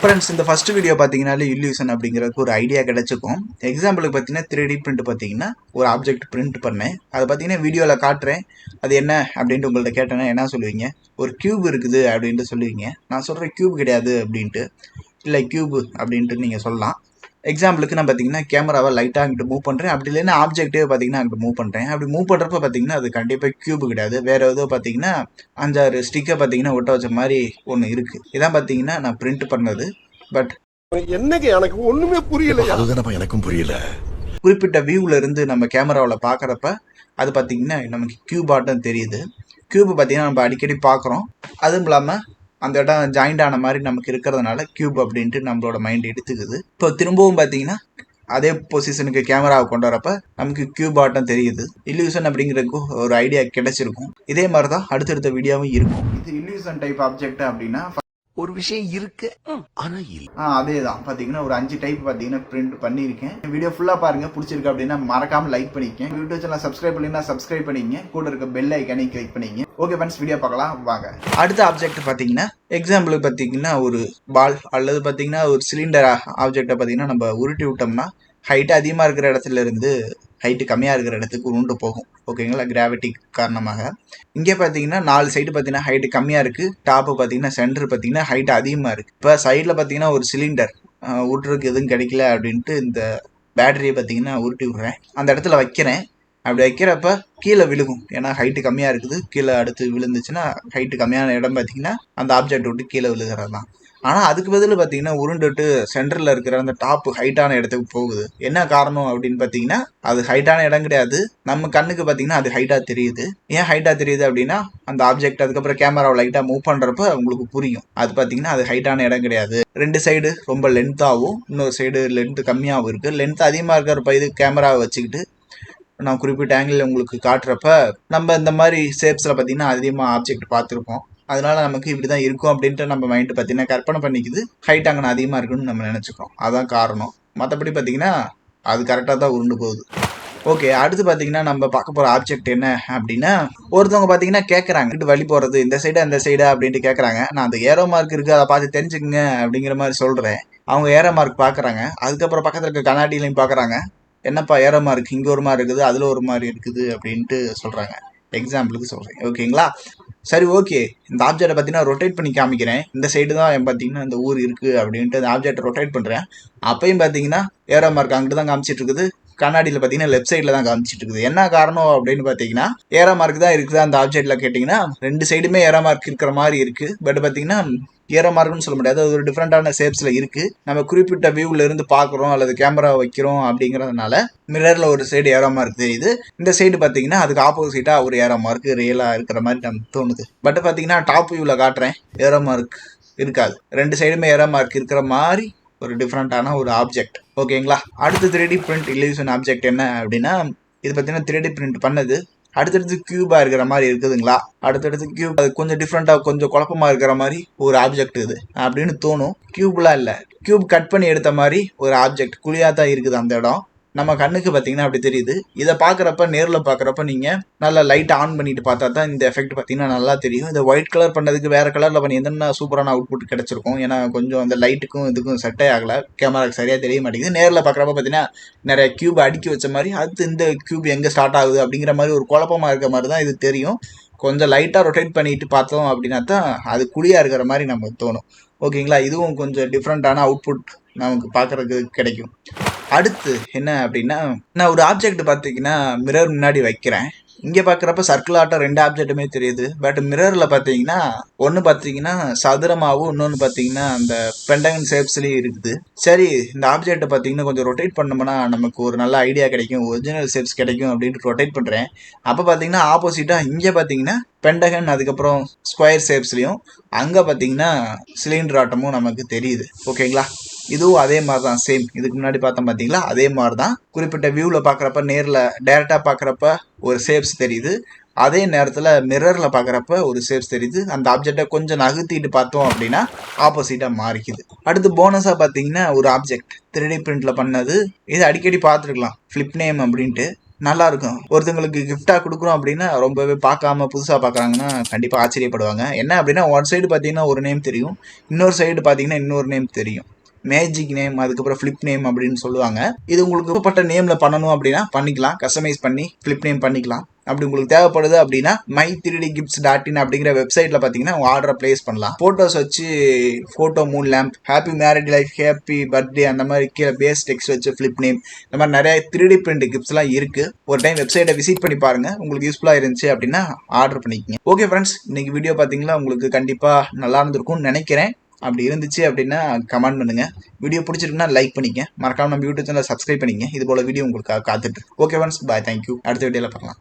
Friends, இந்த first video பார்த்தீங்கன்னாலே illusion அப்படிங்கிறதுக்கு ஒரு ஐடியா கிடைச்சிக்கும். எக்ஸாம்பிளுக்கு பார்த்தீங்கன்னா 3D பிரிண்ட் பார்த்தீங்கன்னா ஒரு ஆப்ஜெக்ட் பிரிண்ட் பண்ணேன். அதை பார்த்தீங்கன்னா வீடியோவில் காட்டுறேன். அது என்ன அப்படின்ட்டு உங்கள்கிட்ட கேட்டேன்னா என்ன சொல்லுவீங்க? ஒரு கியூப் இருக்குது அப்படின்ட்டு சொல்லுவீங்க. நான் சொல்கிறேன் கியூப் கிடையாது அப்படின்ட்டு. இல்லை கியூப் அப்படின்ட்டு நீங்கள் சொல்லலாம். எக்ஸாம்பிளுக்கு நான் பார்த்தீங்கன்னா கேமராவை லைட்டாக அங்கிட்டு மூவ் பண்ணுறேன். அப்படி இல்லைன்னா ஆப்ஜெக்டே பார்த்தீங்கன்னா அங்கிட்டு மூவ் பண்ணுறேன். அப்படி மூவ் பண்ணுறப்ப பார்த்தீங்கன்னா அது கண்டிப்பாக கியூப் கிடையாது. வேறு ஏதோ பார்த்தீங்கன்னா 5-6 ஸ்டிக்கை பார்த்தீங்கன்னா ஒட்ட வச்ச மாதிரி ஒன்று இருக்குது. இதான் பார்த்தீங்கன்னா நான் பிரிண்ட் பண்ணது. பட் என்னங்க எனக்கு ஒண்ணுமே புரியல. அதுதானப்பா எனக்கும் புரியல. குறிப்பிட்ட வியூவில் இருந்து நம்ம கேமராவில் பார்க்குறப்ப அது பார்த்தீங்கன்னா நமக்கு கியூப் ஆட்டம் தெரியுது. கியூப் பார்த்தீங்கன்னா நம்ம அடிக்கடி பார்க்குறோம். அதுவும் இல்லாமல் அந்த இடம் ஜாயிண்ட் ஆன மாதிரி நமக்கு இருக்கிறதுனால கியூப் அப்படின்ட்டு நம்மளோட மைண்ட் எடுத்துக்குது. இப்போ திரும்பவும் பார்த்தீங்கன்னா அதே பொசிஷனுக்கு கேமராவை கொண்டு வரப்ப நமக்கு கியூப் ஆட்டம் தெரியுது. இல்லூஷன் அப்படிங்கிறதுக்கு ஒரு ஐடியா கிடைச்சிருக்கும். இதே மாதிரி தான் அடுத்தடுத்த வீடியோவும் இருக்கும். இது இல்லூஷன் டைப் ஆப்ஜெக்ட் அப்படின்னா ஒரு விஷயம் இருக்கு, ஆனா அதேதான் பாத்தீங்கன்னா ஒரு 5 டைப் பாத்தீங்கன்னா பிரிண்ட் பண்ணிருக்கேன். வீடியோ ஃபுல்லா பாருங்க. பிடிச்சிருக்கு அப்படின்னா மறக்காம லைக் பண்ணிக்கங்க. யூடியூப் சேனல் சப்ஸ்கிரைப் பண்ணினா சப்ஸ்கிரைப் பண்ணிக்கங்க. கூட இருக்க பெல் ஐக்கானை கிளிக் பண்ணிக்கங்க. ஓகே ஃப்ரெண்ட்ஸ், வீடியோ பார்க்கலாம் வாங்க. அடுத்த ஆப்ஜெக்ட் பாத்தீங்கன்னா எக்ஸாம்பிளுக்கு பாத்தீங்கன்னா ஒரு பால் அல்லது பாத்தீங்கன்னா ஒரு சிலிண்டர் ஆப்ஜெக்டை பாத்தீங்கன்னா நம்ம உருட்டி விட்டோம்னா ஹைட் அதிகமாக இருக்கிற இடத்துல இருந்து ஹைட்டு கம்மியாக இருக்கிற இடத்துக்கு உருண்டு போகும். ஓகேங்களா, கிராவிட்டி காரணமாக. இங்கே பார்த்தீங்கன்னா 4 சைடு பார்த்தீங்கன்னா ஹைட்டு கம்மியாக இருக்குது. டாப்பு பார்த்தீங்கன்னா சென்டர் பார்த்தீங்கன்னா ஹைட் அதிகமாக இருக்குது. இப்போ சைடில் பார்த்தீங்கன்னா ஒரு சிலிண்டர் விட்றதுக்கு எதுவும் கிடைக்கல அப்படின்ட்டு இந்த பேட்டரியை பார்த்தீங்கன்னா உருட்டி விட்றேன். அந்த இடத்துல வைக்கிறேன். அப்படி வைக்கிறப்ப கீழே விழுகும். ஏன்னா ஹைட்டு கம்மியாக இருக்குது. கீழே அடுத்து விழுந்துச்சுன்னா ஹைட்டு கம்மியான இடம் பார்த்தீங்கன்னா அந்த ஆப்ஜெக்ட் விட்டு கீழே விழுகிறது தான். ஆனால் அதுக்கு பதில் பார்த்தீங்கன்னா உருண்டுட்டு சென்டரில் இருக்கிற அந்த டாப் ஹைட்டான இடத்துக்கு போகுது. என்ன காரணம் அப்படின்னு பார்த்தீங்கன்னா அது ஹைட்டான இடம் கிடையாது. நம்ம கண்ணுக்கு பார்த்தீங்கன்னா அது ஹைட்டாக தெரியுது. ஏன் ஹைட்டாக தெரியுது அப்படின்னா அந்த ஆப்ஜெக்ட் அதுக்கப்புறம் கேமராவை லைட்டாக மூவ் பண்ணுறப்ப உங்களுக்கு புரியும். அது பார்த்தீங்கன்னா அது ஹைட்டான இடம் கிடையாது. 2 சைடு ரொம்ப லென்த்தாகவும் இன்னொரு சைடு லென்த்து கம்மியாகவும் இருக்குது. லென்த் அதிகமாக இருக்கிறப்ப இது கேமராவை வச்சுக்கிட்டு நான் குறிப்பிட்ட ஆங்கிள் உங்களுக்கு காட்டுறப்ப நம்ம இந்த மாதிரி ஷேப்ஸில் பார்த்தீங்கன்னா அதிகமாக ஆப்ஜெக்ட் பார்த்துருப்போம். அதனால நமக்கு இப்படி தான் இருக்கும் அப்படின்ட்டு நம்ம மைண்டு பார்த்தீங்கன்னா கற்பனை பண்ணிக்குது. ஹைட் அங்கே அதிகமாக இருக்குன்னு நம்ம நினச்சிக்கிறோம். அதான் காரணம். மற்றபடி பார்த்தீங்கன்னா அது கரெக்டாக தான் உருண்டு போகுது. ஓகே, அடுத்து பார்த்தீங்கன்னா நம்ம பார்க்க போகிற ஆப்ஜெக்ட் என்ன அப்படின்னா ஒருத்தவங்க பார்த்தீங்கன்னா கேட்குறாங்க வழி போகிறது இந்த சைடா இந்த சைடா அப்படின்ட்டு கேட்குறாங்க. நான் அந்த ஏரோ மார்க் இருக்குது அதை பார்த்து தெரிஞ்சுக்குங்க அப்படிங்கிற மாதிரி சொல்கிறேன். அவங்க ஏரோ மார்க் பார்க்குறாங்க. அதுக்கப்புறம் பக்கத்தில் இருக்க கண்ணாடியிலையும் பார்க்குறாங்க. என்னப்பா ஏரோ மார்க் இங்கே ஒரு மாதிரி இருக்குது அதில் ஒரு மாதிரி இருக்குது அப்படின்ட்டு சொல்கிறாங்க. எக்ஸாம்பிளுக்கு சொல்கிறேன். ஓகேங்களா, சரி ஓகே. இந்த ஆப்ஜெக்டை பார்த்தீங்கன்னா ரொட்டேட் பண்ணி காமிக்கிறேன். இந்த சைடு தான் பார்த்தீங்கன்னா இந்த ஊர் இருக்குது அப்படின்ட்டு அந்த ஆப்ஜெக்டை ரொட்டேட் பண்ணுறேன். அப்பையும் பார்த்தீங்கன்னா ஏரோ மார்க் அங்கிட்டு தான் காமிச்சிட்டு இருக்குது. கண்ணாடியில் பார்த்தீங்கன்னா லெஃப்ட் சைடில் தான் காமிச்சிட்டு இருக்குது. என்ன காரணம் அப்படின்னு பார்த்தீங்கன்னா ஏரோ மார்க் தான் இருக்குது அந்த ஆப்ஜெக்டில் கேட்டிங்கன்னா 2 சைடுமே ஏரோ மார்க் இருக்கிற மாதிரி இருக்குது. பட் பார்த்தீங்கன்னா ஏரோ மார்க்னு சொல்ல முடியாது. அது ஒரு டிஃப்ரெண்டான ஷேப்ஸில் இருக்குது. நம்ம குறிப்பிட்ட வியூவில் இருந்து பார்க்குறோம் அல்லது கேமரா வைக்கிறோம் அப்படிங்கிறதுனால மிரரில் ஒரு சைடு ஏரோ மார்க் தெரியுது. இந்த சைடு பார்த்தீங்கன்னா அதுக்கு ஆப்போசிட்டாக ஒரு ஏரோ மார்க் ரியலாக இருக்கிற மாதிரி நமக்கு தோணுது. பட் பார்த்தீங்கன்னா டாப் வியூவில் காட்டுறேன், ஏரோ மார்க் இருக்காது. 2 சைடுமே ஏரோ மார்க் இருக்கிற மாதிரி ஒரு டிஃப்ரெண்டான ஒரு ஆப்ஜெக்ட். ஓகேங்களா, அடுத்து 3D பிரிண்ட் இல்லூஷன் ஆப்ஜெக்ட் என்ன அப்படின்னா இது பார்த்தீங்கன்னா 3D பிரிண்ட் பண்ணது அடுத்தடுத்து கியூபா இருக்கிற மாதிரி இருக்குதுங்களா. அடுத்தடுத்து கியூப் அது கொஞ்சம் டிஃப்ரெண்டாக கொஞ்சம் குழப்பமா இருக்கிற மாதிரி ஒரு ஆப்ஜெக்ட் இது அப்படின்னு தோணும். கியூப்லாம் இல்லை, கியூப் கட் பண்ணி எடுத்த மாதிரி ஒரு ஆப்ஜெக்ட் குழியாக தான் இருக்குது அந்த இடம். நம்ம கண்ணுக்கு பார்த்தீங்கன்னா அப்படி தெரியுது. இதை பார்க்குறப்ப நேரில் பார்க்குறப்ப நீங்கள் நல்லா லைட் ஆன் பண்ணிட்டு பார்த்தா தான் இந்த எஃபெக்ட் பார்த்தீங்கன்னா நல்லா தெரியும். இந்த ஒயிட் கலர் பண்ணதுக்கு வேறு கலரில் பண்ணி எதுனா சூப்பரான அவுட்புட் கிடச்சிருக்கும். ஏன்னா கொஞ்சம் அந்த லைட்டுக்கும் இதுக்கும் செட்டே ஆகலை. கேமராக்கு சரியாக தெரிய மாட்டேங்குது. நேரில் பார்க்குறப்ப பார்த்தீங்கன்னா நிறைய கியூப் அடுக்கி வச்ச மாதிரி அடுத்து இந்த கியூப் எங்கே ஸ்டார்ட் ஆகுது அப்படிங்கிற மாதிரி ஒரு குழப்பமாக இருக்கிற மாதிரி தான் இது தெரியும். கொஞ்சம் லைட்டாக ரொட்டேட் பண்ணிட்டு பார்த்தோம் அப்படின்னா தான் அது குழியாக இருக்கிற மாதிரி நமக்கு தோணும். ஓகேங்களா, இதுவும் கொஞ்சம் டிஃப்ரெண்ட்டான அவுட்புட் நமக்கு பார்க்குறதுக்கு கிடைக்கும். அடுத்து என்ன அப்படின்னா நான் ஒரு ஆப்ஜெக்ட் பார்த்தீங்கன்னா மிரர் முன்னாடி வைக்கிறேன். இங்கே பார்க்குறப்ப சர்க்கிள் ஆட்டம் 2 ஆப்ஜெக்ட்டுமே தெரியுது. பட் மிரரில் பார்த்தீங்கன்னா ஒன்று பார்த்தீங்கன்னா சதுரமாகவும் இன்னொன்று பார்த்தீங்கன்னா அந்த பென்டகன் ஷேப்ஸ்லேயும் இருக்குது. சரி, இந்த ஆப்ஜெக்ட்டை பார்த்தீங்கன்னா கொஞ்சம் ரொட்டேட் பண்ணோம்னா நமக்கு ஒரு நல்ல ஐடியா கிடைக்கும், ஒரிஜினல் ஷேப்ஸ் கிடைக்கும் அப்படின்ட்டு ரொட்டேட் பண்ணுறேன். அப்போ பார்த்தீங்கன்னா ஆப்போசிட்டாக இங்கே பார்த்தீங்கன்னா பென்டகன் அதுக்கப்புறம் ஸ்கொயர் ஷேப்ஸ்லையும் அங்கே பார்த்தீங்கன்னா சிலிண்டர் ஆட்டமும் நமக்கு தெரியுது. ஓகேங்களா, இதுவும் அதே மாதிரி தான், சேம் இதுக்கு முன்னாடி பார்த்தோம் பார்த்தீங்களா அதே மாதிரி தான். குறிப்பிட்ட வியூவில் பார்க்குறப்ப நேரில் டைரெக்டாக பார்க்குறப்ப ஒரு ஷேப்ஸ் தெரியுது. அதே நேரத்தில் மிரரில் பார்க்குறப்ப ஒரு ஷேப்ஸ் தெரியுது. அந்த ஆப்ஜெக்டை கொஞ்சம் நகர்த்திட்டு பார்த்தோம் அப்படின்னா ஆப்போசிட்டாக மாறிக்குது. அடுத்து போனஸாக பார்த்தீங்கன்னா ஒரு ஆப்ஜெக்ட் 3D பிரிண்டில் பண்ணது. இது அடிக்கடி பார்த்துருக்கலாம், ஃப்ளிப் நேம் அப்படின்ட்டு. நல்லா இருக்கும். ஒருத்தங்களுக்கு கிஃப்டா கொடுக்குறோம் அப்படின்னா ரொம்பவே பார்க்காம புதுசா பார்க்கறாங்கன்னா கண்டிப்பா ஆச்சரியப்படுவாங்க. என்ன அப்படின்னா ஒன் சைடு பார்த்தீங்கன்னா ஒரு நேம் தெரியும், இன்னொரு சைடு பார்த்தீங்கன்னா இன்னொரு நேம் தெரியும். மேஜிக் நேம், அதுக்கப்புறம் ஃபிளிப் நேம் அப்படின்னு சொல்லுவாங்க. இது உங்களுக்கு விருப்பப்பட்ட நேம்ல பண்ணணும் அப்படின்னா பண்ணிக்கலாம், கஸ்டமைஸ் பண்ணி ஃபிளிப் நேம் பண்ணிக்கலாம். அப்படி உங்களுக்கு தேவைப்படுது அப்படின்னா my3dgifts.in அப்படிங்கிற வெப்சைட்ல பார்த்தீங்கன்னா உங்க ஆர்டரை பிளேஸ் பண்ணலாம். போட்டோஸ் வச்சு photo moon lamp, happy married life, happy birthday அந்த மாதிரி கீழே பேஸ் டெக்ஸ்ட் வச்சு ஃபிளிப் நேம், இந்த மாதிரி நிறைய 3D பிரிண்ட் கிஃப்ட்ஸ்லாம் இருக்கு. ஒரு டைம் வெப்சைட்டை விசிட் பண்ணி பாருங்க, உங்களுக்கு யூஸ்ஃபுல்லா இருந்துச்சு அப்படின்னா ஆர்டர் பண்ணிக்கங்க. ஓகே ஃப்ரெண்ட்ஸ், இன்னைக்கு வீடியோ பார்த்தீங்களா, உங்களுக்கு கண்டிப்பா நல்லா இருந்திருக்கும்னு நினைக்கிறேன். அப்படி இருந்துச்சு அப்படின்னா கமெண்ட் பண்ணுங்க. வீடியோ பிடிச்சிருக்குன்னா லைக் பண்ணிக்க, மறக்காம நம்ம யூடியூப் சேனலை சப்ஸ்கிரைப் பண்ணிங்க. இது போல வீடியோ உங்களுக்கு காத்துட்டு. ஓகே ஃப்ரெண்ட்ஸ், பாய், தேங்க்யூ. அடுத்த வீடியோல பார்க்கலாம்.